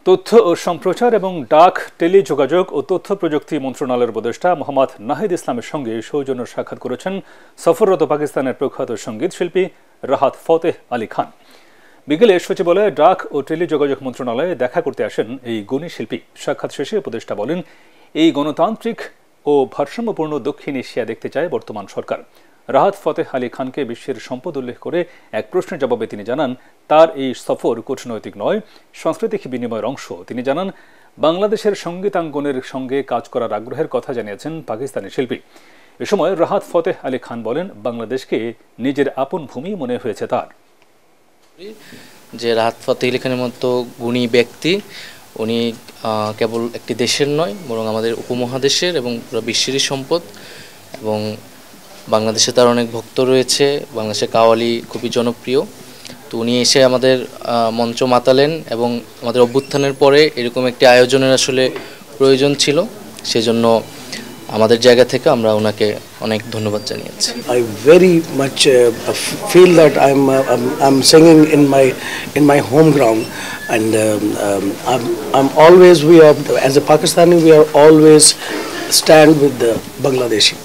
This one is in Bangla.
তথ্য ও সম্প্রচার এবং ডাক, টেলিযোগাযোগ ও তথ্য প্রযুক্তি মন্ত্রণালয়ের উপদেষ্টা মোহাম্মদ নাহিদ ইসলামের সঙ্গে সৌজন্য সাক্ষাৎ করেছেন সফররত পাকিস্তানের প্রখ্যাত সঙ্গীত শিল্পী রাহাত ফতেহ আলী খান। বিকেলে সচিবালয়ে ডাক ও টেলিযোগাযোগ মন্ত্রণালয়ে দেখা করতে আসেন এই গুণী শিল্পী। সাক্ষাৎ শেষে উপদেষ্টা বলেন, এই গণতান্ত্রিক ও ভারসাম্যপূর্ণ দক্ষিণ এশিয়া দেখতে চায় বর্তমান সরকার। রাহাত ফতেহ আলী খানকে বিশ্বের সম্পদ উল্লেখ করে এক প্রশ্নের জবাবে তিনি জানান, তার এই সফর কূটনৈতিক নয়, সাংস্কৃতিক বিনিময়ের অংশ। তিনি জানান, বাংলাদেশের সঙ্গীতাঙ্গনের সঙ্গে কাজ করার আগ্রহের কথা জানিয়েছেন পাকিস্তানি শিল্পী। এ সময় রাহাত ফতেহ আলী খান বলেন, বাংলাদেশকে নিজের আপন ভূমি মনে হয়েছে তার। যে রাহাত ফতেহ আলী খানের মতো গুণী ব্যক্তি, উনি কেবল একটি দেশের নয়, বরং আমাদের উপমহাদেশের এবং পুরো বিশ্বেরই সম্পদ। এবং বাংলাদেশে তার অনেক ভক্ত রয়েছে, বাংলাদেশে কাওয়ালি খুবই জনপ্রিয়। তো উনি এসে আমাদের মঞ্চ মাতালেন এবং আমাদের অভ্যুত্থানের পরে এরকম একটি আয়োজনের আসলে প্রয়োজন ছিল, সেজন্য আমাদের জায়গা থেকে আমরা ওনাকে অনেক ধন্যবাদ জানিয়েছি। I very much feel that I'm singing in my home ground, and I'm always, as a Pakistani, we are always stand with the Bangladeshi.